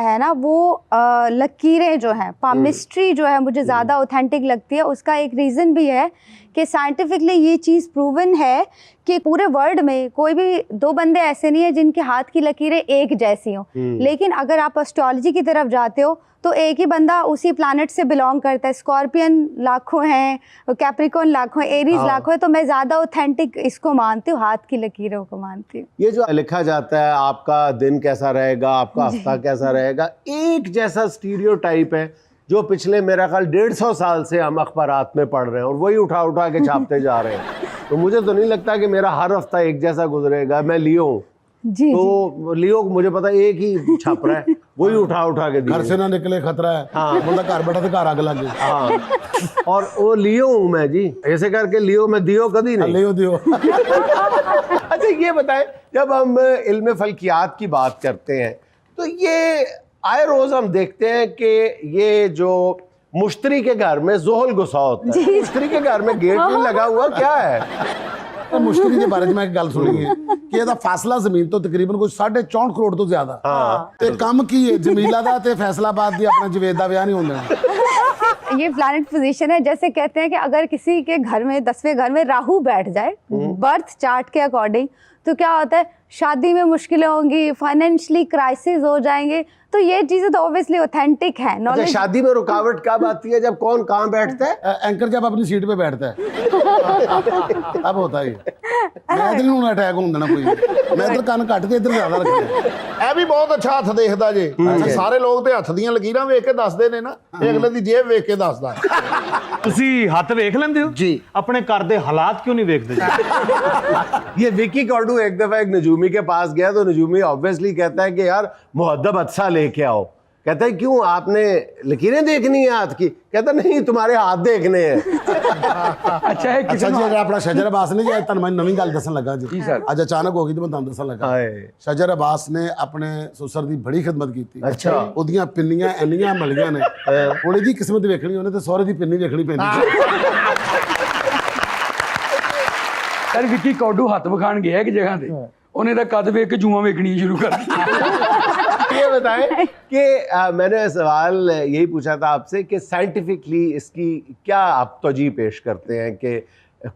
है ना वो लकीरें जो हैं, पामिस्ट्री जो है मुझे ज़्यादा ऑथेंटिक लगती है। उसका एक रीज़न भी है कि साइंटिफिकली ये चीज़ प्रूवन है कि पूरे वर्ल्ड में कोई भी दो बंदे ऐसे नहीं है जिनके हाथ की लकीरें एक जैसी हों। लेकिन अगर आप एस्ट्रोलॉजी की तरफ जाते हो तो एक ही बंदा उसी प्लैनेट से बिलोंग करता है। स्कॉर्पियन लाखों हैं, कैप्रिकॉर्न लाखों हैं, एरीज लाखों हैं, तो मैं ज़्यादा ऑथेंटिक इसको मानती हूँ, हाथ की लकीरों को मानती हूँ। ये जो लिखा जाता है आपका दिन कैसा रहेगा, आपका हफ्ता कैसा रहेगा, एक जैसा स्टीरियोटाइप है जो पिछले मेरा ख्याल 150 साल से हम अखबारात में पढ़ रहे हैं और वही उठा उठा के छापते जा रहे हैं। तो मुझे तो नहीं लगता कि मेरा हर हफ्ता एक जैसा गुजरेगा। मैं लियो हूँ तो लियो मुझे पता एक ही छाप रहा है, वही उठा उठा के घर से ना निकले खतरा है। हाँ, बंदा घर बैठा तो घर आग लग गई। हाँ, और वो लियो हूँ मैं जी, ऐसे करके लियो, मैं दियो कभी नहीं। लियो दियो। अच्छा ये बताएं, जब हम इल्म फल्कियात की बात करते हैं तो ये आए रोज हम देखते हैं कि ये जो मुश्तरी के घर में जोहल गुस्सा होता है, मुश्तरी के घर में गेट नहीं लगा हुआ, क्या है? मुश्तरी के बारे में मैं एक गल सुनी है कि ਇਹਦਾ ਫੈਸਲਾ ਜ਼ਮੀਨ ਤੋਂ ਤਕਰੀਬਨ ਕੋਈ 64.5 ਕਰੋੜ ਤੋਂ ਜ਼ਿਆਦਾ ਤੇ ਕੰਮ ਕੀ ਹੈ ਜਮੀਲਾ ਦਾ ਤੇ फैसलाबाद ਦੀ अपना जवेद ਦਾ ਵਿਆਹ नहीं होना। ये प्लैनेट पोजीशन है, जैसे कहते हैं कि अगर किसी के घर में 10वें घर में राहु बैठ जाए बर्थ चार्ट के अकॉर्डिंग तो क्या होता है, शादी में मुश्किलें होंगी, फाइनेंशियली क्राइसिस हो जाएंगे। तो ये चीजें तो ऑब्वियसली ऑथेंटिक है। अच्छा, शादी में रुकावट कब आती है? जब कौन कहाँ बैठता है? एंकर जब अपनी सीट पे बैठता है तब होता है। मैं इधर नहीं अटैक होने देना कोई, मैं इधर कान घट के इधर ज्यादा रखना। ਇਹ ਵੀ ਬਹੁਤ ਅੱਛਾ ਹੱਥ ਦੇਖਦਾ ਜੇ। ਸਾਰੇ ਲੋਕ ਤੇ ਹੱਥ ਦੀਆਂ ਲਕੀਰਾਂ ਵੇਖ ਕੇ ਦੱਸਦੇ ਨੇ ਨਾ, ਇਹ ਅਗਲੇ ਦੀ ਜੇਬ ਵੇਖ ਕੇ ਦੱਸਦਾ। ਤੁਸੀਂ ਹੱਥ ਵੇਖ ਲੈਂਦੇ ਹੋ जी। ਆਪਣੇ ਘਰ ਦੇ ਹਾਲਾਤ क्यों नहीं देखते जी? ये विकी कॉर्डू एक दफा एक नजूमी के पास गया तो नजूमी ऑब्वियसली कहता है कि यार मुहद्दब अच्छा लेके आओ। कहता है क्यों, आपने लकीरें देखनी है हाथ की? कहता नहीं, तुम्हारे हाथ देखने हैं। अच्छा है अच्छा जी, अपना शजर अब्बास ने जी तन मैं नवी गल दसन लगा जी सर, अज अचानक हो गई तो मैं तुहानू दसन लगा। शजर अब्बास ने अपने सुसर दी बड़ी खिदमत की। अच्छा, ओदियां पिन्नियां इन्नियां मिलियां ने, हुण इहदी किस्मत वेखणी उहने ते सोहरे दी पिन्नी वेखणी पैंदी। सर विक्की कौडू हथ विखाण गया एक जगह ते उन्हें दा कद वेख के जुआं वेखनी शुरू कर दी। ये बताएं कि मैंने सवाल यही पूछा था आपसे कि साइंटिफिकली इसकी क्या आप तौजीह पेश करते हैं कि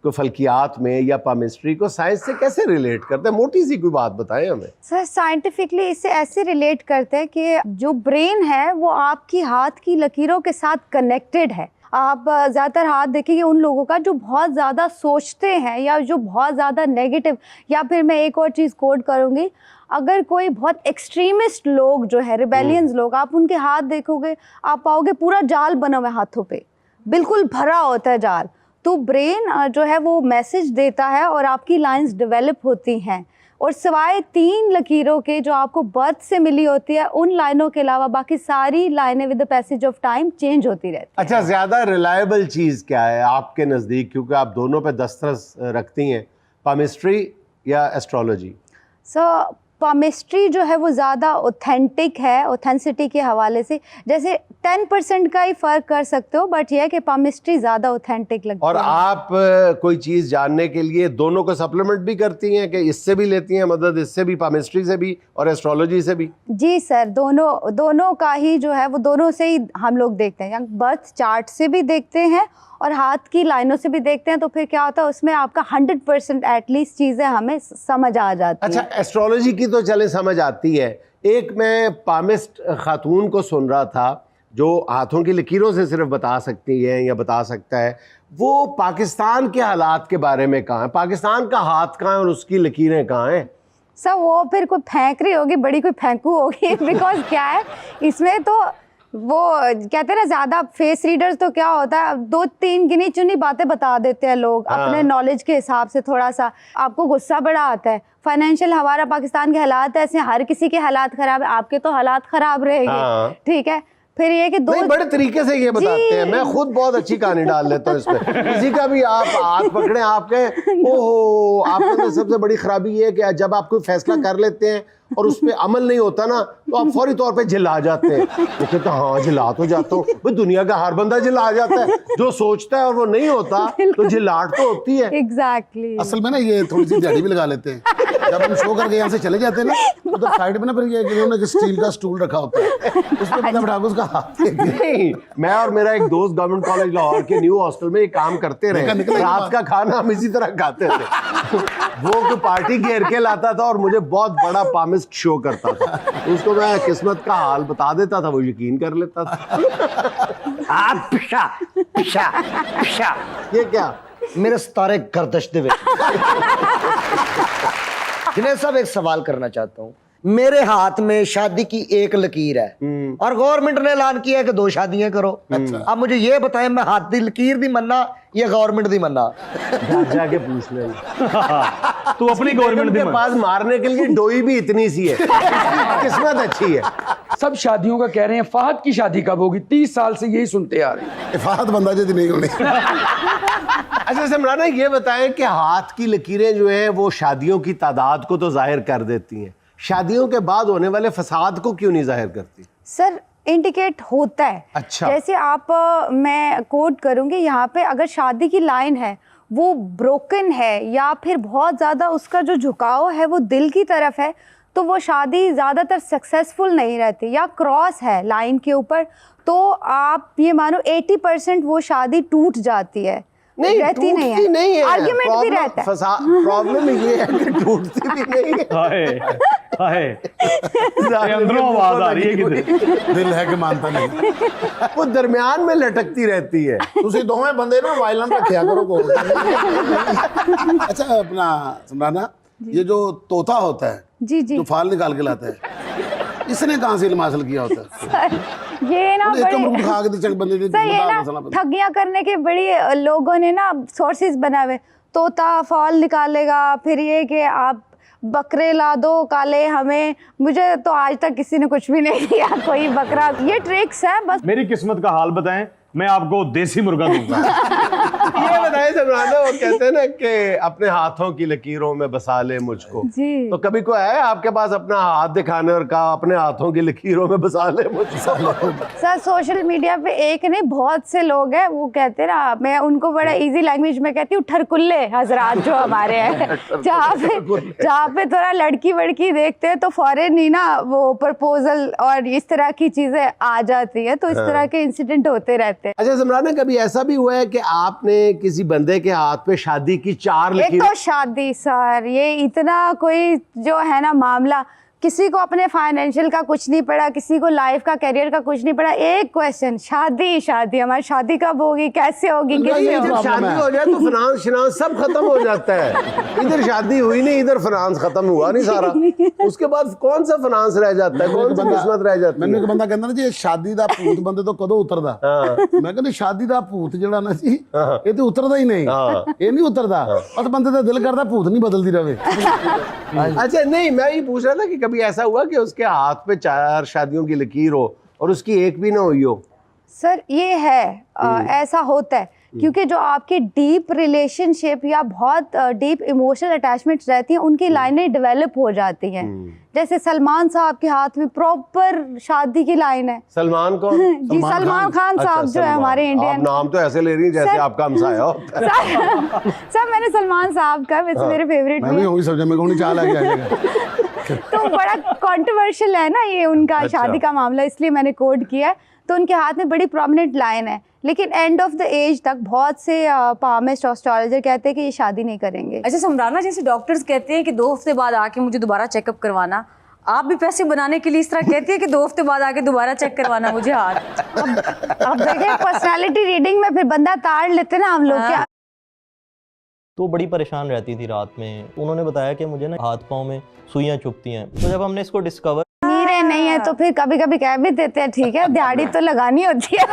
फल्कियात में या पामिस्ट्री को साइंस से कैसे रिलेट करते हैं? मोटी सी कोई बात बताएं हमें। सर साइंटिफिकली इसे ऐसे रिलेट करते हैं कि जो ब्रेन है वो आपकी हाथ की लकीरों के साथ कनेक्टेड है। आप ज़्यादातर हाथ देखेंगे उन लोगों का जो बहुत ज़्यादा सोचते हैं या जो बहुत ज़्यादा नेगेटिव, या फिर मैं एक और चीज़ कोड करूँगी, अगर कोई बहुत एक्सट्रीमिस्ट लोग जो है, रिबेलियंस लोग, आप उनके हाथ देखोगे आप पाओगे पूरा जाल बना हुआ है हाथों पे, बिल्कुल भरा होता है जाल। तो ब्रेन जो है वो मैसेज देता है और आपकी लाइंस डेवलप होती हैं। और सिवाय 3 लकीरों के जो आपको बर्थ से मिली होती है, उन लाइनों के अलावा बाकी सारी लाइनें with the passage of time change होती रहती है। अच्छा, ज्यादा रिलायबल चीज क्या है आपके नजदीक, क्योंकि आप दोनों पे दस्तरस रखती हैं, पामिस्ट्री या एस्ट्रोलॉजी? सो पामिस्ट्री जो है वो ज़्यादा ऑथेंटिक है, ऑथेंसिटी के हवाले से। जैसे 10% का ही फ़र्क कर सकते हो, बट यह है कि पामिस्ट्री ज़्यादा ऑथेंटिक लगती है। और आप कोई चीज़ जानने के लिए दोनों को सप्लीमेंट भी करती हैं कि इससे भी लेती हैं मदद, इससे भी, पामिस्ट्री से भी और एस्ट्रोलॉजी से भी? जी सर, दोनों का ही जो है वो दोनों से ही हम लोग देखते हैं। बर्थ चार्ट से भी देखते हैं और हाथ की लाइनों से भी देखते हैं। तो फिर क्या होता है, उसमें आपका 100% एटलीस्ट चीज़ें हमें समझ आ जाती हैं। अच्छा, एस्ट्रोलॉजी की तो चले समझ आती है। एक मैं पामिस्ट खातून को सुन रहा था जो हाथों की लकीरों से सिर्फ बता सकती है या बता सकता है, वो पाकिस्तान के हालात के बारे में कहाँ है, पाकिस्तान का हाथ कहाँ है और उसकी लकीरें कहाँ हैं? सर वो फिर कोई फेंक रही होगी, बड़ी कोई फेंकू होगी। बिकॉज क्या है इसमें तो वो कहते हैं ना, ज़्यादा फेस रीडर्स तो क्या होता है 2-3 गिनी चुनी बातें बता देते हैं लोग अपने नॉलेज के हिसाब से। थोड़ा सा आपको गुस्सा बड़ा आता है। फाइनेंशियल हमारा पाकिस्तान के हालात ऐसे, हर किसी के हालात खराब है, आपके तो हालात खराब रहेंगे, ठीक है। फिर ये कि नहीं, बड़े तरीके से ये बताते हैं। मैं खुद बहुत अच्छी कहानी डाल लेता हूँ इसमें। किसी का भी आप हाथ पकड़े, आप कहें ओहो, आपका तो सबसे बड़ी खराबी ये है कि जब आप कोई फैसला कर लेते हैं और उस पर अमल नहीं होता ना, तो आप फौरी तौर पे जिला जाते हैं। वो कहते हैं हाँ जिला तो जाता हूँ भाई, दुनिया का हर बंदा जिला जाता है, जो सोचता है और वो नहीं होता तो जिलाहट तो होती है। एग्जैक्टली। असल में ना ये थोड़ी सी दिहाड़ी भी लगा लेते हैं। जब हम शो करके यहाँ से चले जाते हैं ना उधर साइड में ना फिर ये उन्होंने स्टील का स्टूल रखा होता है, उसमें बंदा बिठा के उसका हाथ नहीं, मैं और मेरा एक दोस्त गवर्नमेंट कॉलेज लाहौर के न्यू हॉस्टल में ये काम करते रहे। निकला रात का खाना हम इसी तरह खाते थे। वो कोई पार्टी घेर के लाता था और मुझे बहुत बड़ा पामिस्ट शो करता था, उसको मैं किस्मत का हाल बता देता था, वो यकीन कर लेता था। आप पिशा पिशा पिशा ये क्या? मेरे सितारे गर्दश दे जिन्हें सब एक सवाल करना चाहता हूँ। मेरे हाथ में शादी की एक लकीर है और गवर्नमेंट ने ऐलान किया है कि 2 शादियां करो। अब मुझे ये बताएं, मैं हाथ दी लकीर दी मन्ना या गवर्नमेंट दी मन्ना? जाके पूछ ले। तू अपनी गवर्नमेंट के पास मारने के लिए डोई भी इतनी सी है, किस्मत अच्छी है। सब शादियों का कह रहे हैं फहद की शादी कब होगी, 30 साल से यही सुनते आ रहे हैं। इफात बंदा जल्दी नहीं होने। अच्छा सिमराना, ये बताएं कि हाथ की लकीरें जो हैं वो शादियों की तादाद को तो जाहिर कर देती हैं, शादियों के बाद होने वाले फसाद को क्यों नहीं जाहिर करती? सर इंडिकेट होता है। अच्छा। जैसे आप मैं कोट करूंगी यहाँ पे, अगर शादी की लाइन है वो ब्रोकन है या फिर बहुत ज़्यादा उसका जो झुकाव है वो दिल की तरफ है, तो वो शादी ज़्यादातर सक्सेसफुल नहीं रहती, या क्रॉस है लाइन के ऊपर, तो आप ये मानो 80% वो शादी टूट जाती है। नहीं, रहती टूटती नहीं है, आर्ग्यूमेंट भी रहता है। प्रॉब्लम ये है कि टूटती भी नहीं है। हाय हाय, ये अंदरों आवाज आ रही है किधर? दिल है कि मानता नहीं। वो दरमियान में लटकती रहती है। ਤੁਸੀਂ ਦੋਵੇਂ ਬੰਦੇ ਨਾ ਵਾਇਲੈਂਟ ਰੱਖਿਆ ਕਰੋ ਕੋਲ। अच्छा अपना समराना, ये जो तोता होता है जी जी जो फाल निकाल के लाता है, इसने कहाँ से इल्म हासिल किया होता है? सर ये ना एक कमर बड़ी उठा के चक बंदे ने सर ये ना ठगियां करने के बड़ी लोगों ने ना सोर्सेज बनाए हुए, तोता फॉल निकालेगा, फिर ये कि आप बकरे ला दो काले हमें। मुझे तो आज तक किसी ने कुछ भी नहीं दिया कोई बकरा, ये ट्रिक्स है बस। मेरी किस्मत का हाल बताएं, मैं आपको देसी मुर्गा दूंगा। ये बताए सिमराना, वो कहते हैं ना कि अपने हाथों की लकीरों में बसा ले मुझको। जी। तो कभी कोई आया आपके पास अपना हाथ दिखाने और कहा अपने हाथों की लकीरों में बसा ले मुझको? सर सोशल मीडिया पे एक नहीं बहुत से लोग हैं, वो कहते ना, मैं उनको बड़ा इजी लैंग्वेज में कहती हूँ, ठरकुल्ले हजरात जो हमारे हैं, जहाँ पे थोड़ा लड़की वड़की देखते हैं तो फौरन ही ना वो प्रपोजल और इस तरह की चीजें आ जाती है, तो इस तरह के इंसिडेंट होते रहते हैं। अच्छा सिमराना, कभी ऐसा भी हुआ है कि आपने किसी बंदे के हाथ पे शादी की 4 एक लकीरें? तो शादी सर, ये इतना कोई जो है ना मामला, किसी को अपने फाइनेंशियल का कुछ नहीं पड़ा, किसी को लाइफ का करियर का कुछ नहीं पड़ा, एक क्वेश्चन शादी शादी, हमारी शादी कब होगी, कैसे होगी, किससे जब होगी? शादी हो जाए तो फाइनेंस शिनांस सब खत्म हो जाता है। इधर शादी हुई नहीं, इधर फाइनेंस खत्म हुआ नहीं सारा, उसके बाद कौन सा फाइनेंस रह जाता है, कौन सी किस्मत रह जाती ਮੈਨੂੰ है? ਇੱਕ ਬੰਦਾ ਕਹਿੰਦਾ ਨਾ ਜੀ ਸ਼ਾਦੀ ਦਾ ਭੂਤ ਬੰਦੇ ਤੋਂ ਕਦੋਂ ਉਤਰਦਾ? ਮੈਂ ਕਹਿੰਦਾ ਸ਼ਾਦੀ ਦਾ ਭੂਤ ਜਿਹੜਾ ਨਾ ਜੀ ਇਹ ਤੇ ਉਤਰਦਾ ਹੀ ਨਹੀਂ, ਇਹ ਨਹੀਂ ਉਤਰਦਾ, ਬਸ ਬੰਦੇ ਦਾ ਦਿਲ ਕਰਦਾ ਭੂਤ ਨਹੀਂ ਬਦਲਦੀ ਰਵੇ। अच्छा नहीं, मैं ये पूछ रहा था कि कभी ऐसा हुआ कि उसके हाथ पे 4 शादियों की लकीर हो और उसकी एक भी ना हुई हो? सर ये है ऐसा होता है क्योंकि जो आपकी डीप रिलेशनशिप या बहुत डीप इमोशनल अटैचमेंट्स रहती हैं, उनकी लाइनें डेवलप हो जाती हैं। जैसे सलमान साहब के हाथ में प्रॉपर शादी की लाइन है। सलमान कौन? जी सलमान खान अच्छा, साहब जो है सलमान। हमारे आप इंडियन। नाम तो ऐसे ले रही हैं जैसे सर- आपका हमसाया होता है। सर मैंने सलमान साहब का वैसे मेरे फेवरेट मैं भी होगी समझा, मैं कहूँ चाल आ गया। तो बड़ा कंट्रोवर्शियल है ना ये उनका अच्छा। शादी का मामला, इसलिए मैंने कोड किया है। तो उनके हाथ में बड़ी प्रोमिनेंट लाइन है, लेकिन एंड ऑफ द एज तक बहुत से पामिस्ट एस्ट्रोलॉजर कहते हैं कि ये शादी नहीं करेंगे। अच्छा समराना, जैसे डॉक्टर्स कहते हैं कि 2 हफ्ते बाद आके मुझे दोबारा चेकअप करवाना, आप भी पैसे बनाने के लिए इस तरह कहती है कि 2 हफ्ते बाद आके दोबारा चेक करवाना मुझे हाथ? अब देखिए पर्सनालिटी रीडिंग में फिर बंदा ताड़ लेते ना हम लोग क्या। तो बड़ी परेशान रहती थी रात में। उन्होंने बताया कि मुझे ना हाथ पाँव में सुइयां चुभती हैं। तो जब हमने इसको डिस्कवर नीरे नहीं है तो फिर कभी कभी कह भी देते हैं ठीक है, दिहाड़ी तो लगानी होती है।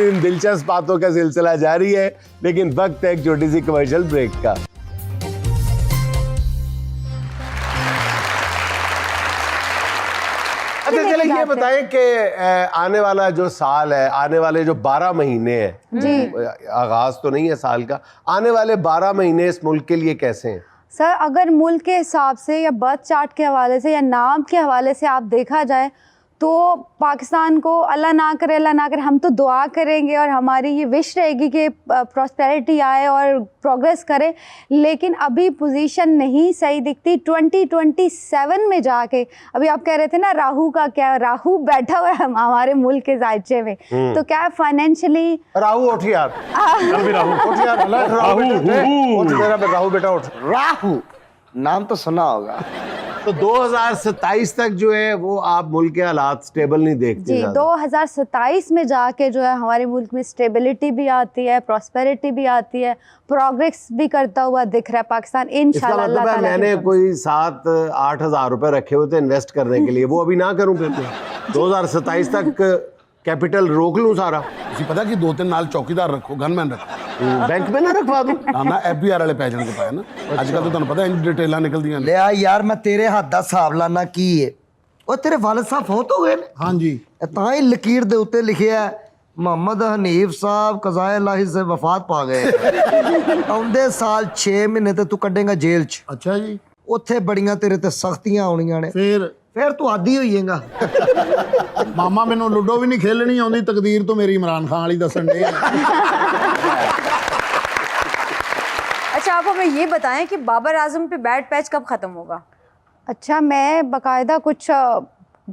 इन दिलचस्प बातों का सिलसिला जारी है, लेकिन वक्त है एक छोटी सी कमर्शियल ब्रेक का। अच्छा चले ये बताएं कि आने वाला जो साल है, आने वाले जो 12 महीने हैं, जी आगाज तो नहीं है साल का, आने वाले 12 महीने इस मुल्क के लिए कैसे हैं? सर अगर मुल्क के हिसाब से या बर्थ चार्ट के हवाले से या नाम के हवाले से आप देखा जाए तो पाकिस्तान को अल्लाह ना करे हम तो दुआ करेंगे और हमारी ये विश रहेगी कि प्रॉस्पेरिटी आए और प्रोग्रेस करे, लेकिन अभी पोजीशन नहीं सही दिखती। 2027 में जाके, अभी आप कह रहे थे ना राहु का क्या, राहु बैठा हुआ है हमारे मुल्क के जायचे में, तो क्या फाइनेंशियली राहु उठ यार, राहु उठ यार, राहु बेटा उठ। राहु नाम तो सुना होगा। तो 2027 तक जो है वो आप मुल्क के हालात स्टेबल नहीं देखते जी, ज़्यादा। 2027 में जाके जो है हमारे मुल्क में स्टेबिलिटी भी आती है, प्रॉस्पेरिटी भी आती है, प्रोग्रेस भी करता हुआ दिख रहा है पाकिस्तान इसका इंशाल्लाह। मतलब है अल्लाह मैंने ताला कोई 7-8 हज़ार रुपए रखे हुए थे इन्वेस्ट करने के लिए, वो अभी ना करूं फिर तो 2027 तक कैपिटल रोक लूं सारा। ਤੁਸੀਂ ਪਤਾ ਕਿ 2-3 ਨਾਲ ਚੌਕੀਦਾਰ ਰੱਖੋ, ਗਨਮੈਨ ਰੱਖੋ, बैंक में ना रखवा दूं। ਨਾ ਐਫਬੀਆਰ ਵਾਲੇ ਪੈ ਜਾਣਗੇ ਪਾਇਆ ਨਾ ਅੱਜ ਕੱਲ ਤਾਂ ਤੁਹਾਨੂੰ ਪਤਾ ਇੰਨੀ ਡਿਟੇਲਾਂ ਨਿਕਲਦੀਆਂ ਨੇ। ਲਿਆ ਯਾਰ ਮੈਂ ਤੇਰੇ ਹੱਥ ਦਾ ਹਿਸਾਬ ਲਾਣਾ ਕੀ ਏ, ਉਹ ਤੇਰੇ ਵਾਲਿਦ ਸਾਹਿਬ ਫੌਤ ਹੋ ਗਏ ਨੇ। ਹਾਂਜੀ ਇਹ ਤਾਂ ਹੀ ਲਕੀਰ ਦੇ ਉੱਤੇ ਲਿਖਿਆ ਹੈ, ਮੁਹੰਮਦ ਹਨੀਫ ਸਾਹਿਬ ਕਜ਼ਾਏ ਲਾਹੀ ਸੇ ਵਫਾਤ ਪਾ ਗਏ। ਆਉਂਦੇ ਸਾਲ 6 ਮਹੀਨੇ ਤੇ ਤੂੰ ਕੱਢੇਗਾ ਜੇਲ੍ਹ 'ਚ। ਅੱਛਾ ਜੀ, ਉੱਥੇ ਬੜੀਆਂ ਤੇਰੇ ਤੇ ਸਖਤੀਆਂ ਆਉਣੀਆਂ ਨੇ, ਫਿਰ ਤੂੰ ਆਦੀ ਹੋਈਏਗਾ। ਮਾਮਾ ਮੈਨੂੰ ਲੁੱਡੋ ਵੀ ਨਹੀਂ ਖੇਲਣੀ ਆਉਂਦੀ, ਤਕਦੀਰ ਤੋਂ ਮੇਰੀ ਇਮਰਾਨ ਖਾਨ ਵਾਲੀ ਦੱਸਣ ਦੇ। अच्छा, आप हमें ये बताएं कि बाबर आजम पे बैड पैच कब ख़त्म होगा? अच्छा, मैं बाकायदा कुछ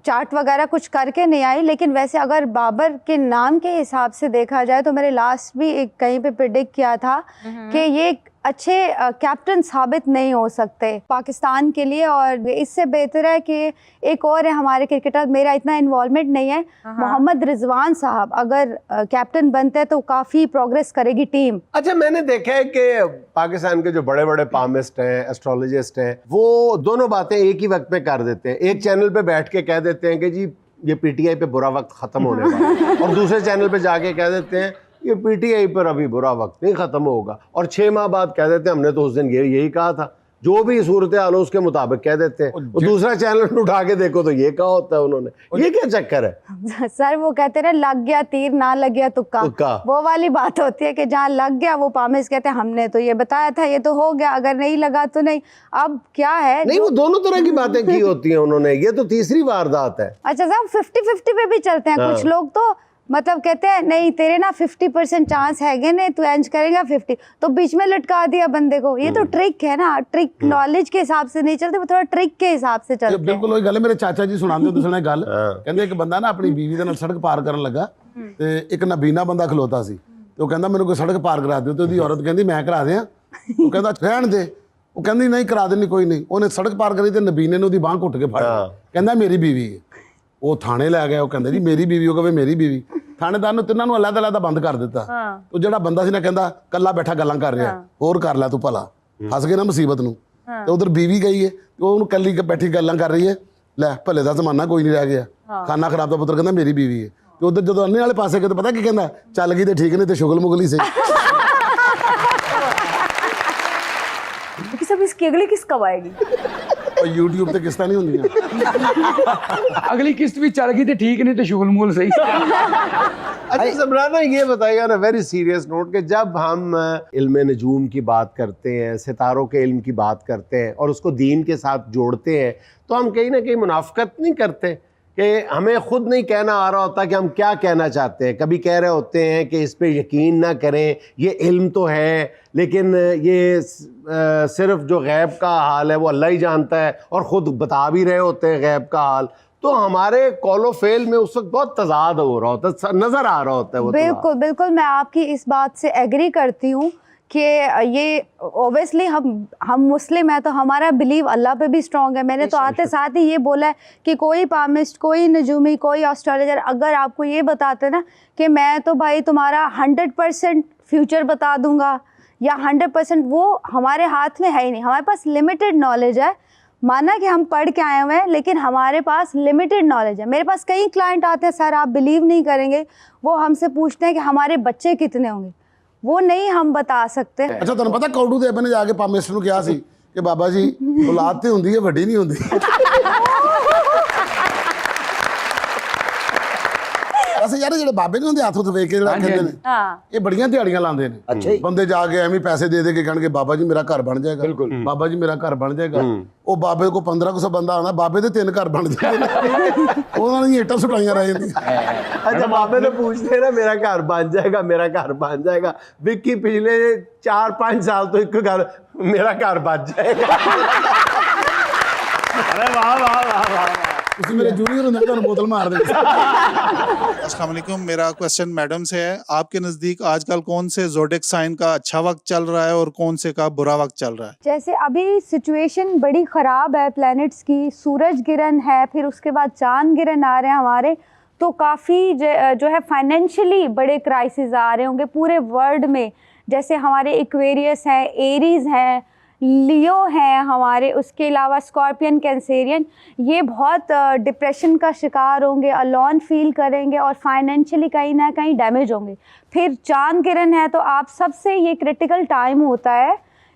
चार्ट वगैरह कुछ करके नहीं आई, लेकिन वैसे अगर बाबर के नाम के हिसाब से देखा जाए तो मैंने लास्ट भी एक कहीं पे प्रिडिक्ट किया था कि ये एक अच्छे कैप्टन साबित नहीं हो सकते पाकिस्तान के लिए, और इससे बेहतर है कि एक और है हमारे क्रिकेटर, मेरा इतना इन्वॉल्वमेंट नहीं है, मोहम्मद रिजवान साहब अगर कैप्टन बनते हैं तो काफ़ी प्रोग्रेस करेगी टीम। अच्छा, मैंने देखा है कि पाकिस्तान के जो बड़े बड़े पामिस्ट हैं, एस्ट्रोलॉजिस्ट हैं, वो दोनों बातें एक ही वक्त पे कर देते हैं। एक चैनल पे बैठ के कह देते हैं कि जी ये पीटीआई पे बुरा वक्त खत्म होने वाला है, और दूसरे चैनल पे जाके कह देते हैं ये पीटीआई पर अभी बुरा वक्त नहीं खत्म होगा, और 6 माह बाद कह देते हैं हमने तो उस दिन यही कहा था। जो भी सूरत हाल हो उसके मुताबिक कह देते हैं, और दूसरा चैनल उठा के देखो तो ये कहा होता है उन्होंने। ये क्या चक्कर है सर? वो कहते हैं लग गया तीर ना लग गया तुक्का, वो वाली बात होती है कि जहाँ लग गया वो पामिस कहते हैं हमने तो ये बताया था, ये तो हो गया, अगर नहीं लगा तो नहीं। अब क्या है, नहीं वो दोनों तरह की बातें की होती हैं उन्होंने, ये तो तीसरी वारदात है। अच्छा साहब 50-50 पे भी चलते हैं कुछ लोग, तो मतलब कहते हैं नहीं तेरे ना 50% चांस है ने, तू एंज करेगा 50, तो बीच में लटका दिया बंदे को। ये तो ट्रिक है ना, ट्रिक नॉलेज के हिसाब से नहीं चलते, वो थोड़ा ट्रिक के हिसाब से चलते हैं। ਬਿਲਕੁਲ ਉਹੀ ਗੱਲ ਹੈ, ਮੇਰੇ ਚਾਚਾ ਜੀ ਸੁਣਾਉਂਦੇ ਹੁੰਦੇ ਸੁਣੇ ਗੱਲ, ਕਹਿੰਦੇ ਇੱਕ ਬੰਦਾ ਨਾ ਆਪਣੀ ਬੀਵੀ ਦੇ ਨਾਲ ਸੜਕ ਪਾਰ ਕਰਨ ਲੱਗਾ, ਤੇ ਇੱਕ ਨਬੀਨਾ ਬੰਦਾ ਖਲੋਤਾ ਸੀ, ਤੇ ਉਹ ਕਹਿੰਦਾ ਮੈਨੂੰ ਕੋਈ ਸੜਕ ਪਾਰ ਕਰਾ ਦਿਓ, ਤੇ ਉਹਦੀ ਔਰਤ ਕਹਿੰਦੀ ਮੈਂ ਕਰਾ ਦਿਆਂ। ਉਹ ਕਹਿੰਦਾ ਰਹਿਣ ਦੇ, ਉਹ ਕਹਿੰਦੀ ਨਹੀਂ ਕਰਾ ਦੇਣੀ ਕੋਈ ਨਹੀਂ। ਉਹਨੇ ਸੜਕ ਪਾਰ ਕਰੀ ਤੇ ਨਬੀਨੇ ਨੇ ਉਹਦੀ ਬਾਂਹ ਘੁੱਟ ਕੇ ਫੜ ਲਿਆ, ਕਹਿੰਦਾ ਮੇਰੀ ਬੀਵੀ ਹੈ। ਉਹ ਥਾਣੇ ਲੈ ਗਿਆ, ਉਹ ਕਹਿੰਦਾ ਜੀ ਮੇਰੀ ਬੀਵੀ, ਉਹ ਕਹੇ ਮੇਰੀ ਬੀਵੀ। ਥਾਣੇਦਾਰ ਨੂੰ ਤਿੰਨਾਂ ਨੂੰ ਅਲੱਗ-ਅਲੱਗ ਬੰਦ ਕਰ ਦਿੱਤਾ। ਉਹ ਜਿਹੜਾ ਬੰਦਾ ਸੀ ਨਾ ਕਹਿੰਦਾ ਕੱਲਾ ਬੈਠਾ ਗੱਲਾਂ ਕਰ ਰਿਹਾ, ਹੋਰ ਕਰ ਲੈ ਤੂੰ ਭਲਾ, ਫਸ ਗਏ ਨਾ ਮੁਸੀਬਤ ਨੂੰ। ਤੇ ਉਧਰ ਬੀਵੀ ਗਈ ਹੈ, ਉਹ ਉਹਨੂੰ ਕੱਲੀ ਬੈਠੀ ਗੱਲਾਂ ਕਰ ਰਹੀ ਹੈ, ਲੈ ਭਲੇ ਦਾ ਜ਼ਮਾਨਾ ਕੋਈ ਨਹੀਂ ਰਹਿ ਗਿਆ, ਖਾਨਾ ਖਰਾਬ ਦਾ ਪੁੱਤਰ ਕਹਿੰਦਾ ਮੇਰੀ ਬੀਵੀ ਹੈ। ਤੇ ਉਧਰ ਜਦੋਂ ਅੰਨੇ ਵਾਲੇ ਪਾਸੇ ਗਏ ਤਾਂ ਪਤਾ ਕੀ ਕਹਿੰਦਾ, ਚੱਲ ਗਈ ਤੇ ਠੀਕ ਨੇ, ਤੇ ਸ਼ੁਗਲ ਮੁਗਲੀ ਸੀ। सब इसकी अगली किस्त कब आएगी? और YouTube ਤੇ ਕਿਸ਼ਤਾਂ ਨਹੀਂ ਹੁੰਦੀਆਂ। अगली किस्त भी चल गई तो ठीक नहीं तो शुगल मूल सही। अच्छा समराना, ये बताइएगा ना वेरी सीरियस नोट कि जब हम इल्म नजूम की बात करते हैं, सितारों के इल्म की बात करते हैं और उसको दीन के साथ जोड़ते हैं, तो हम कहीं ना कहीं मुनाफिकत नहीं करते कि हमें खुद नहीं कहना आ रहा होता कि हम क्या कहना चाहते हैं। कभी कह रहे होते हैं कि इस पे यकीन ना करें, ये इल्म तो है लेकिन ये सिर्फ जो गैब का हाल है वो अल्लाह ही जानता है, और ख़ुद बता भी रहे होते हैं गैब का हाल। तो हमारे कौलो फेल में उस वक्त बहुत तजाद हो रहा होता है, नज़र आ रहा होता है वो। बिल्कुल बिल्कुल, मैं आपकी इस बात से एग्री करती हूँ कि ये ओबियसली हम मुस्लिम हैं तो हमारा बिलीव अल्लाह पे भी स्ट्रॉन्ग है। मैंने तो आते साथ ही ये बोला है कि कोई पामिस्ट, कोई नजूमी, कोई एस्ट्रोलॉजर अगर आपको ये बताते ना कि मैं तो भाई तुम्हारा 100% फ्यूचर बता दूंगा या 100%, वो हमारे हाथ में है ही नहीं। हमारे पास लिमिटेड नॉलेज है, माना कि हम पढ़ के आए हुए हैं लेकिन हमारे पास लिमिटेड नॉलेज है। मेरे पास कई क्लाइंट आते हैं, सर आप बिलीव नहीं करेंगे, वो हमसे पूछते हैं कि हमारे बच्चे कितने होंगे, वो नहीं हम बता सकते। ਅੱਛਾ ਤੁਹਾਨੂੰ ਪਤਾ ਕੌਡੂ ਦੇਵ ਨੇ ਜਾ ਕੇ ਪਾਮੇਸਟਰ ਨੂੰ ਕਿਹਾ ਸੀ ਕਿ ਬਾਬਾ ਜੀ ਔਲਾਦ ਤੇ ਹੁੰਦੀ ਹੈ, ਵੱਡੀ ਨਹੀਂ ਹੁੰਦੀ। ਬਸ ਵੈਸੇ ਯਾਰ ਜਿਹੜੇ ਬਾਬੇ ਨੇ ਉਹਦੇ ਹੱਥ ਉੱਤੇ ਵੇਖ ਕੇ ਜਿਹੜਾ ਕਹਿੰਦੇ ਨੇ हाँ ਇਹ ਬੜੀਆਂ ਦਿਹਾੜੀਆਂ ਲਾਉਂਦੇ ਨੇ। ਅੱਛਾ ਜੀ। ਬੰਦੇ ਜਾ ਕੇ ਐਵੇਂ ਪੈਸੇ ਦੇ ਕੇ ਕਹਿਣਗੇ ਬਾਬਾ ਜੀ ਮੇਰਾ ਘਰ ਬਣ ਜਾਏਗਾ, ਬਾਬਾ ਜੀ ਮੇਰਾ ਘਰ ਬਣ ਜਾਏਗਾ। ਉਹ ਬਾਬੇ ਕੋ 1500 ਬੰਦਾ ਆਉਂਦਾ, ਬਾਬੇ ਦੇ 3 ਘਰ ਬਣ ਜਾਂਦੇ ਨੇ। ਉਹਨਾਂ ਦੀਆਂ ਇੱਟਾਂ ਸੁਟਾਈਆਂ ਰਹਿ ਜਾਂਦੀਆਂ। अच्छा बाबे ने पूछते हैं ना मेरा घर बन जाएगा, मेरा घर बन जाएगा। विक्की पिछले 4-5 साल तो एक घर, मेरा घर बन जाएगा। अरे वाह वाह वाह वाह। ਤੁਸੀਂ ਮੇਰੇ ਜੂਨੀਅਰ ਹੁੰਦੇ ਤੁਹਾਨੂੰ ਬੋਤਲ ਮਾਰ ਦੇ। अस्सलाम वालेकुम, मेरा क्वेश्चन मैडम से है। आपके नज़दीक आजकल कौन से ज़ोडिएक साइन का अच्छा वक्त चल रहा है और कौन से का बुरा वक्त चल रहा है? जैसे अभी सिचुएशन बड़ी ख़राब है प्लैनेट्स की, सूरज गिरन है, फिर उसके बाद चांद गिरन आ रहे हैं हमारे, तो काफ़ी जो है फाइनेंशियली बड़े क्राइसिस आ रहे होंगे पूरे वर्ल्ड में। जैसे हमारे एक्वेरियस हैं, एरीज़ हैं, लियो हैं हमारे, उसके अलावा स्कॉर्पियन, कैंसेरियन, ये बहुत डिप्रेशन का शिकार होंगे, अलोन फील करेंगे और फाइनेंशियली कहीं ना कहीं डैमेज होंगे। फिर चांद गिरन है तो आप सबसे ये क्रिटिकल टाइम होता है।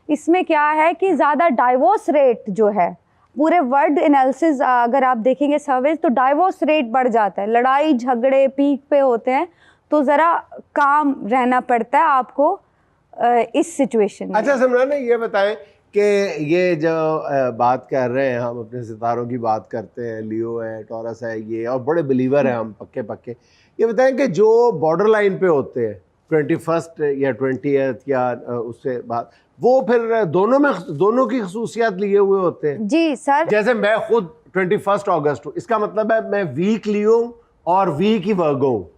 इसमें क्या है कि ज़्यादा डाइवोर्स रेट जो है पूरे वर्ल्ड एनालिसिस अगर आप देखेंगे सर्वेज, तो डाइवोर्स रेट बढ़ जाता है, लड़ाई झगड़े पीक पे होते हैं, तो ज़रा काम रहना पड़ता है आपको इस सिचुएशन में। अच्छा सिमरन, ये बताएं कि ये जो बात कर रहे हैं, हम अपने सितारों की बात करते हैं, लियो है, टॉरस है, ये और बड़े बिलीवर हैं हम पक्के पक्के, ये बताएं कि जो बॉर्डर लाइन पे होते हैं 21st या 20th या उससे बाद, वो फिर दोनों की खसूसियात लिए हुए होते हैं। जी सर। जैसे मैं खुद 21 अगस्त हूँ, इसका मतलब है मैं वीक लियो और वीक ही वर्गो हूँ,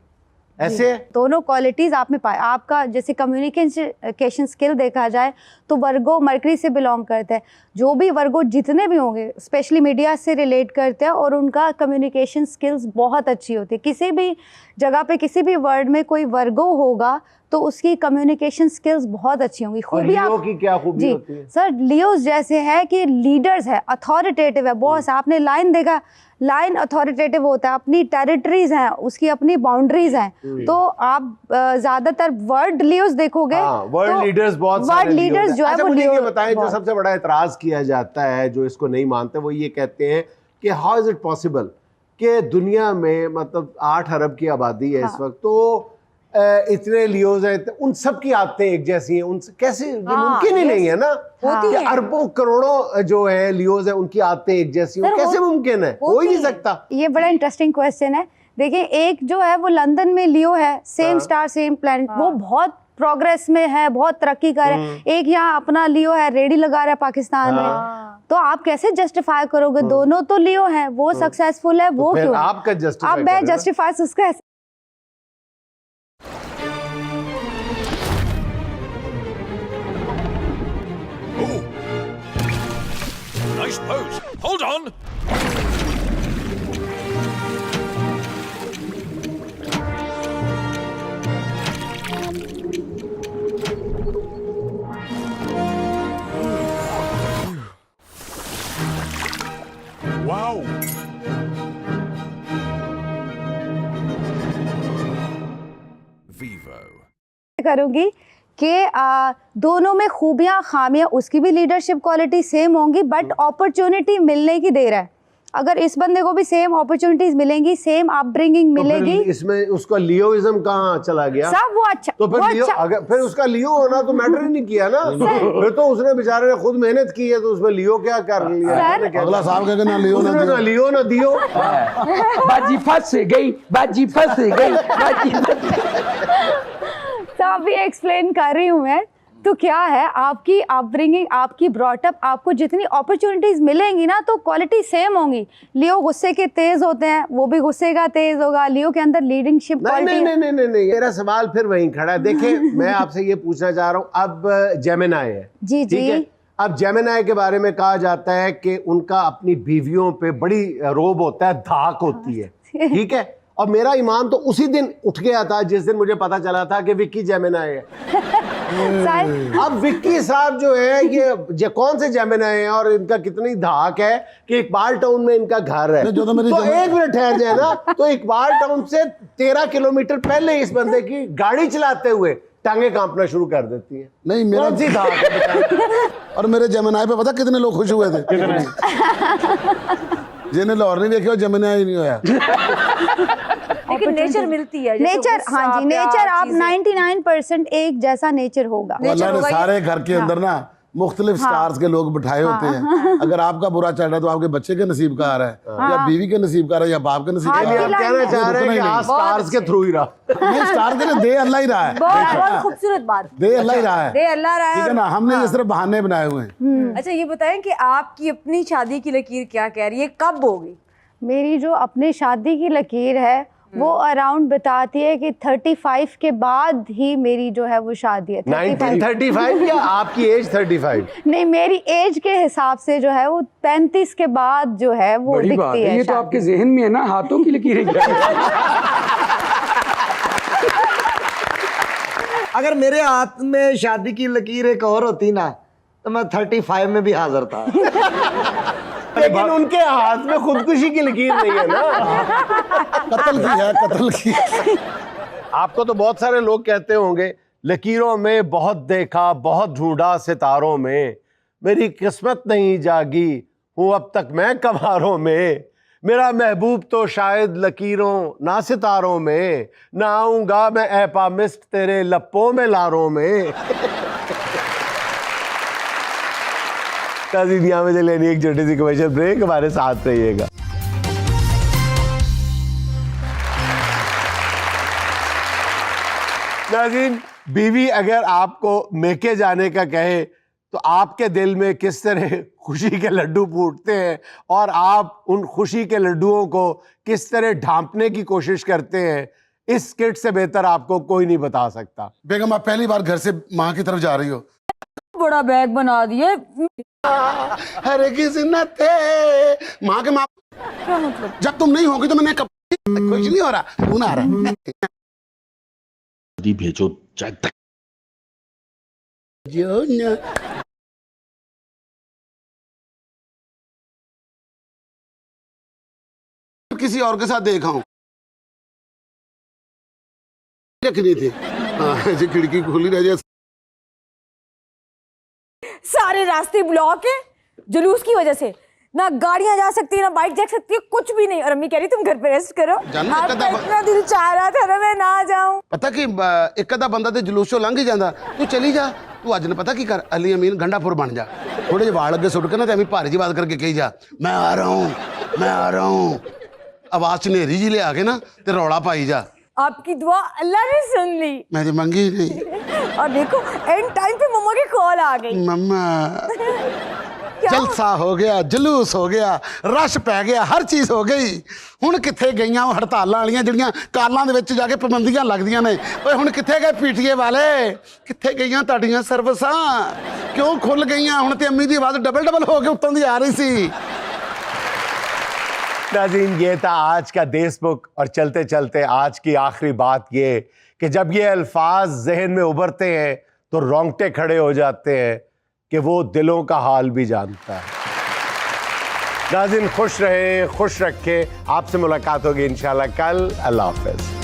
ऐसे दोनों क्वालिटीज़ आप में पाए। आपका जैसे कम्युनिकेशन स्किल देखा जाए तो वर्गो मरकरी से बिलोंग करते हैं। जो भी वर्गो जितने भी होंगे स्पेशली मीडिया से रिलेट करते हैं और उनका कम्युनिकेशन स्किल्स बहुत अच्छी होती है। किसी भी जगह पे किसी भी वर्ड में कोई वर्गो होगा तो उसकी कम्युनिकेशन स्किल्स बहुत अच्छी होंगी। और लियो की क्या खूबी होती है? सर लियोस जैसे है कि लीडर्स है, अथॉरिटेटिव है, बॉस। आपने लाइन देखा, लाइन अथॉरिटेटिव होता है, अपनी टेरिटरीज हैं, उसकी अपनी बाउंड्रीज हैं। तो आप ज्यादातर वर्ल्ड लियोस देखोगे, वर्ल्ड लीडर्स बहुत वर्ल्ड लीडर्स जो है वो मुझे ये लियो बताएं, जो सबसे बड़ा एतराज किया जाता है, जो इसको नहीं मानते, वो ये कहते हैं कि हाउ इज इट पॉसिबल कि दुनिया में मतलब 8 अरब की आबादी है इस वक्त, तो इतने लियोज हैं, उन सब की आदतें एक जैसी हैं, उनसे कैसे मुमकिन ही नहीं है ना। कि अरबों करोड़ों जो है लियोज हैं, उनकी आदतें एक जैसी हैं, कैसे मुमकिन है? हो ही नहीं सकता। ये बड़ा इंटरेस्टिंग क्वेश्चन है। देखिए, एक जो है वो लंदन में लियो है, सेम स्टार सेम प्लैनेट, वो बहुत प्रोग्रेस में है, बहुत तरक्की कर रहे हैं। एक यहाँ अपना लियो है, रेडी लगा रहा है पाकिस्तान में, तो आप कैसे जस्टिफाई करोगे? दोनों तो लियो है, वो सक्सेसफुल है, वो क्यों? आपका जस्टिफाई, अब मैं जस्टिफाई उसका Nice pose. Hold on. Wow. Vivo. करूंगी कि दोनों में खूबियां खामियां, उसकी भी लीडरशिप क्वालिटी सेम होंगी, बट अपॉर्चुनिटी मिलने की देर है। अगर इस बंदे को भी सेम अपॉर्चुनिटीज मिलेंगी, सेम अपब्रिंगिंग मिलेगी, तो इसमें उसका लियोइज्म कहाँ चला गया? सब वो अच्छा, तो फिर वो लियो, अच्छा। अगर फिर उसका लियो होना तो मैटर ही नहीं किया ना। फिर तो उसने बेचारे ने खुद मेहनत की है, तो उसमें लियो क्या कर लिया? अगला साहब कहेगा ना लियो ना ना लियो ना दियो। बाजी फंस गई, बाजी फंस गई, बाजी तो अभी एक्सप्लेन कर रही हूँ मैं। तो क्या है, आपकी अपब्रिंगिंग, आपकी ब्रॉटअप, आपको जितनी अपॉर्चुनिटीज मिलेंगी ना, तो क्वालिटी सेम होंगी। लियो गुस्से के तेज होते हैं, वो भी गुस्से का तेज होगा। लियो के अंदर लीडरशिप क्वालिटी। नहीं, मेरा सवाल फिर वहीं खड़ा है। देखिए, मैं आपसे ये पूछना चाह रहा हूँ, अब जेमिनाई है, जी ठीक है? अब जेमिनाई के बारे में कहा जाता है कि उनका अपनी बीवियों पे बड़ी रोब होता है, धाक होती है, ठीक है? और मेरा ईमान तो उसी दिन उठ गया था जिस दिन मुझे पता चला था कि विक्की जेमिनाई है। अब विक्की साहब जो है, ये कौन से जेमिनाई है और इनका कितनी धाक है कि इकबाल टाउन में इनका घर है। तो एक मिनट ठहर जाए ना, तो इकबाल टाउन से 13 किलोमीटर पहले इस बंदे की गाड़ी चलाते हुए टांगे कांपना शुरू कर देती है। नहीं, मेरा कौन सी धाक है? और मेरे जेमिनाई पे पता कितने लोग खुश हुए थे? जिन्हें लाहौर नहीं देखे, वो जेमिनाई नहीं होया। लेकिन नेचर मिलती है, जैसे नेचर, गुस्सा, हाँ जी, प्यार, नेचर आप चीजें। 99% एक जैसा नेचर होगा। तो अल्लाह ने सारे घर के अंदर ना मुख्तलिफ स्टार्स के लोग बिठाए होते हैं। अगर आपका बुरा चल रहा है तो आपके बच्चे के नसीब का आ रहा है, या बीवी के नसीब का आ रहा है, या बाप के नसीब का आ यानी रहा आप है। कहना चाह रहे हैं कि आज स्टार्स के थ्रू ही रहा। नहीं, स्टार के लिए दे अल्लाह ही रहा है, बहुत खूबसूरत बात। दे अल्लाह ही रहा है, दे अल्लाह रहा ठीक है ना। हमने ये सिर्फ बहाने बनाए हुए हैं। अच्छा ये बताएं कि आपकी अपनी शादी की लकीर क्या कह रही है, कब होगी? मेरी जो अपनी शादी की लकीर है वो अराउंड बताती है कि 35 के बाद ही मेरी जो है वो शादी है। 1935 या आपकी एज 35? नहीं, मेरी एज के हिसाब से जो है वो 35 के बाद जो है वो बड़ी बात दिखती है, है ये तो शादी। आपके जहन में है ना, हाथों की लकीरें क्या है? अगर मेरे हाथ में शादी की लकीर एक और होती ना तो मैं 35 में भी हाजिर था। लेकिन उनके हाथ में खुदकुशी की लकीर नहीं है ना। कत्ल की है, कत्ल की। आपको तो बहुत सारे लोग कहते होंगे लकीरों में बहुत देखा, बहुत ढूंढा सितारों में, मेरी किस्मत नहीं जागी हूँ अब तक मैं कमारों में, मेरा महबूब तो शायद लकीरों ना सितारों में, ना आऊंगा मैं ऐ पामिस्ट तेरे लप्पों में लारों में। काजी यहाँ में लेनी एक छोटी सी कमर्शियल ब्रेक, हमारे साथ रहिएगा। नाज़रीन, बीवी अगर आपको मेके जाने का कहे तो आपके दिल में किस तरह खुशी के लड्डू फूटते हैं और आप उन खुशी के लड्डुओं को किस तरह ढांपने की कोशिश करते हैं, इस स्किट से बेहतर आपको कोई नहीं बता सकता। बेगम, आप पहली बार घर से माँ की तरफ जा रही हो। बड़ा बैग बना दिए। हरे किसी न थे माँ के माँ, क्या मतलब? जब तुम नहीं होगी तो मैंने कुछ नहीं हो रहा, खून आ रहा है। भेजो चाहे जो न किसी और के साथ देखा हूँ, रखनी थी। हाँ, ऐसी खिड़की खुली रह जाए। सारे रास्ते ब्लॉक है जुलूस की वजह से, ना गाड़ियां जा सकती है ना बाइक जा सकती है, कुछ भी नहीं। और अम्मी कह रही तुम घर पे रेस्ट करो। जाना आपका कदा- इतना दिल चाह रहा था ना मैं ना जाऊं। पता कि एक अदा बंदा ते जुलूस चों लंघ ही जाता, तू चली जा। तू अज ने पता की कर, अली अमीन गंडापुर बन जा, थोड़े ਜਿਹੇ वाल अगे सुट के ना ते भारी जी बात करके कही जा, मैं आ रहा हूँ, मैं आ रहा हूँ। आवाज च नेरी जी लिया के ना ते रौला पाई जा। आपकी दुआ अल्लाह ने सुन ली। मैं मंगी नहीं। और देखो एंड टाइम पे मम्मा की कॉल आ गई। मम्मा जलसा हो गया, जलूस हो गया, रश पै गया, हर चीज हो गई। हुण किथे गईयां वो हड़तालां वालियां ਜਿਹੜੀਆਂ ਕਾਲਾਂ ਦੇ ਵਿੱਚ ਜਾ ਕੇ ਪਾਬੰਦੀਆਂ ਲੱਗਦੀਆਂ ਨੇ। ਓਏ ਹੁਣ ਕਿੱਥੇ ਗਏ ਪੀਟੀਏ ਵਾਲੇ, ਕਿੱਥੇ ਗਈਆਂ ਤੁਹਾਡੀਆਂ ਸਰਵਿਸਾਂ, ਕਿਉਂ ਖੁੱਲ ਗਈਆਂ? ਹੁਣ ਤੇ ਅੰਮੀ ਦੀ ਆਵਾਜ਼ ਡਬਲ ਹੋ ਕੇ ਉੱਤੋਂ ਦੀ ਆ ਰਹੀ ਸੀ। नाज़रीन, ये था आज का देश बुक, और चलते चलते आज की आखिरी बात ये कि जब ये अल्फाज जहन में उभरते हैं तो रोंगटे खड़े हो जाते हैं कि वो दिलों का हाल भी जानता है। नाज़रीन, खुश रहें, खुश रखें। आपसे मुलाकात होगी इंशाल्लाह कल। अल्लाह हाफ़िज़।